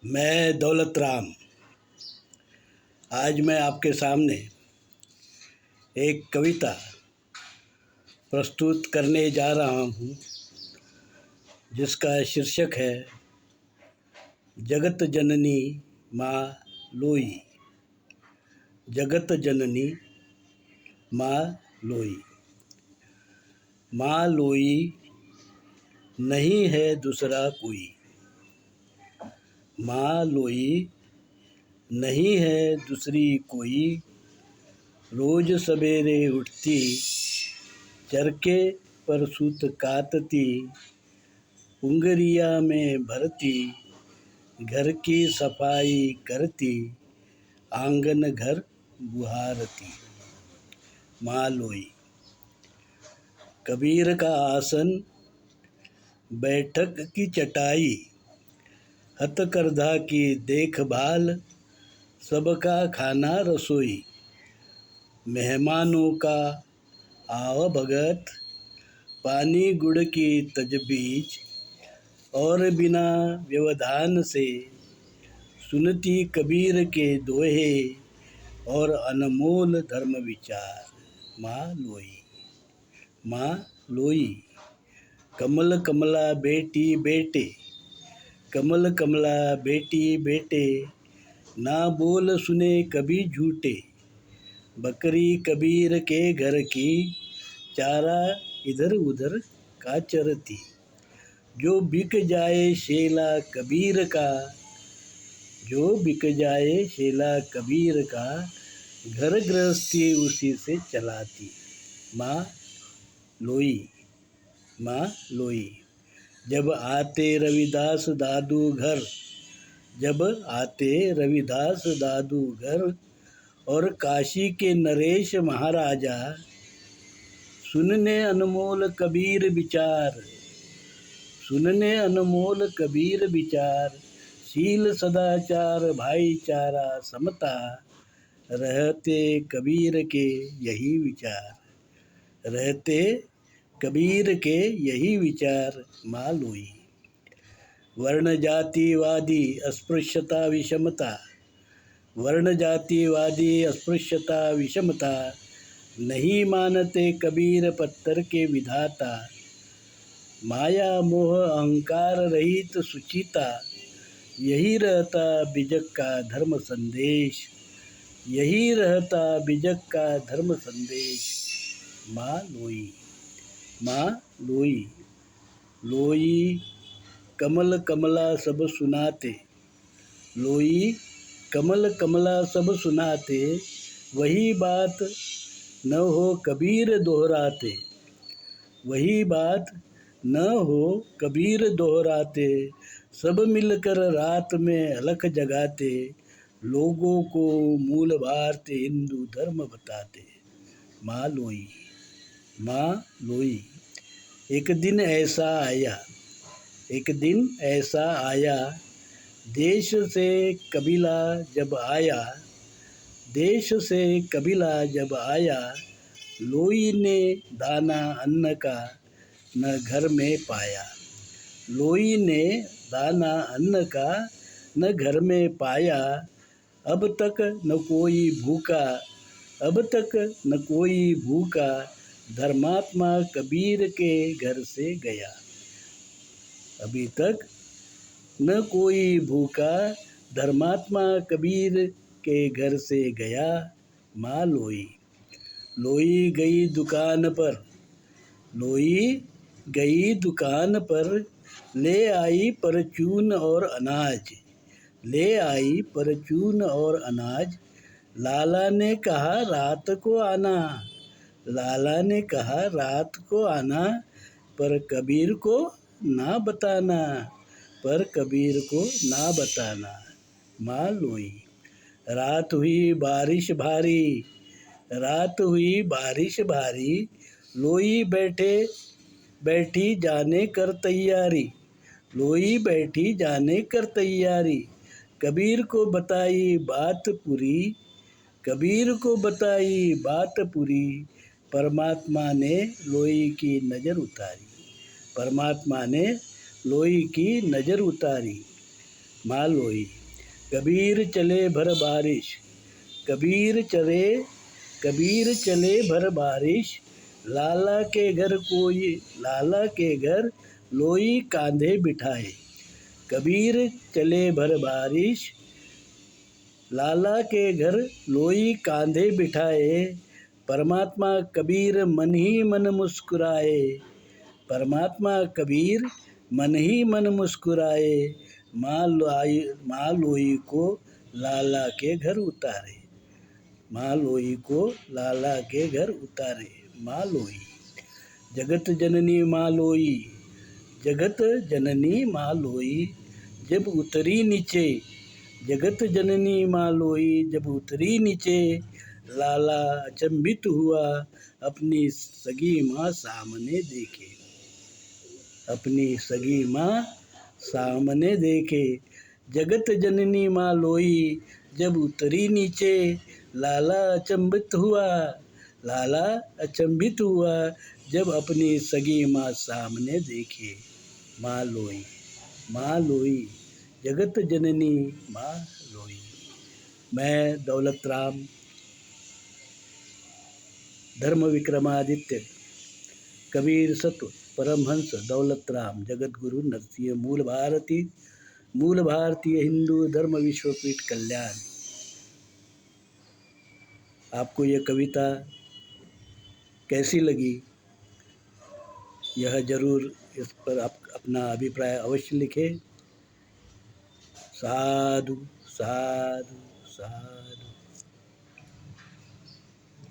मैं दौलत राम। आज मैं आपके सामने एक कविता प्रस्तुत करने जा रहा हूँ जिसका शीर्षक है जगत जननी माँ लोई। जगत जननी माँ लोई। माँ लोई नहीं है दूसरा कोई। माँ लोई नहीं है दूसरी कोई। रोज सवेरे उठती, चरके पर सूत कातती, उंगरिया में भरती, घर की सफाई करती, आंगन घर बुहारती। माँ लोई। कबीर का आसन, बैठक की चटाई, हथकरघा की देखभाल, सबका खाना रसोई, मेहमानों का आवभगत, पानी गुड़ की तजबीज, और बिना व्यवधान से सुनती कबीर के दोहे और अनमोल धर्म विचार। माँ लोई। माँ लोई। कमल कमला बेटी बेटे, कमल कमला बेटी बेटे, ना बोल सुने कभी झूठे, बकरी कबीर के घर की, चारा इधर उधर का चरती, जो बिक जाए शेला कबीर का, जो बिक जाए शेला कबीर का, घर गृहस्थी उसी से चलाती। माँ लोई। माँ लोई। जब आते रविदास दादू घर, जब आते रविदास दादू घर, और काशी के नरेश महाराजा, सुनने अनमोल कबीर विचार, सुनने अनमोल कबीर विचार, शील सदाचार भाईचारा समता, रहते कबीर के यही विचार, रहते कबीर के यही विचार। माँ लोई। वर्ण जातिवादी अस्पृश्यता विषमता, वर्ण जातिवादी अस्पृश्यता विषमता, नहीं मानते कबीर पत्थर के विधाता, माया मोह अहंकार रहित सुचिता, यही रहता बिजक का धर्म संदेश, यही रहता बिजक का धर्म संदेश। माँ लोई। माँ लोई। लोई कमल कमला सब सुनाते, लोई कमल कमला सब सुनाते, वही बात न हो कबीर दोहराते, वही बात न हो कबीर दोहराते, सब मिलकर रात में अलख जगाते, लोगों को मूल भारत हिंदू धर्म बताते। माँ लोई। माँ लोई। एक दिन ऐसा आया, एक दिन ऐसा आया, देश से कबीला जब आया, देश से कबीला जब आया, लोई ने दाना अन्न का न घर में पाया, लोई ने दाना अन्न का न घर में पाया, अब तक न कोई भूखा, अब तक न कोई भूखा, धर्मात्मा कबीर के घर से गया, अभी तक न कोई भूखा, धर्मात्मा कबीर के घर से गया। माँ लोई। लोई गई दुकान पर, लोई गई दुकान पर, ले आई परचून और अनाज, ले आई परचून और अनाज, लाला ने कहा रात को आना, लाला ने कहा रात को आना, पर कबीर को ना बताना, पर कबीर को ना बताना। माँ लोई। रात हुई बारिश भारी, रात हुई बारिश भारी, लोई बैठे बैठी जाने कर तैयारी, लोई बैठी जाने कर तैयारी, कबीर को बताई बात पूरी, कबीर को बताई बात पूरी, परमात्मा ने लोई की नज़र उतारी, परमात्मा ने लोई की नज़र उतारी। माँ लोई। कबीर चले भर बारिश, कबीर चले भर बारिश, लाला के घर लोई कांधे बिठाए। कबीर चले भर बारिश, लाला के घर लोई कांधे बिठाए। परमात्मा कबीर मन ही मन मुस्कुराए, परमात्मा कबीर मन ही मन मुस्कुराए। माँ लोई को लाला के घर उतारे, माँ लोई को लाला के घर उतारे। माँ लोई। जगत जननी माँ लोई, जगत जननी माँ लोई, जब उतरी नीचे, जगत जननी माँ लोई जब उतरी नीचे। लाला अचंभित हुआ अपनी सगी माँ सामने देखे, अपनी सगी माँ सामने देखे। जगत जननी माँ लोई जब उतरी नीचे। लाला अचंभित हुआ, लाला अचंभित हुआ जब अपनी सगी माँ सामने देखे। माँ लोई, माँ लोई, जगत जननी माँ लोई। मैं दौलत राम, धर्म विक्रमादित्य, कबीर सत्व परमहंस दौलत राम, जगत गुरु नरसिंह, मूल भारतीय हिंदू धर्म विश्वपीठ कल्याण। आपको यह कविता कैसी लगी, यह जरूर इस पर आप अपना अभिप्राय अवश्य लिखें। साधु साधु साधु।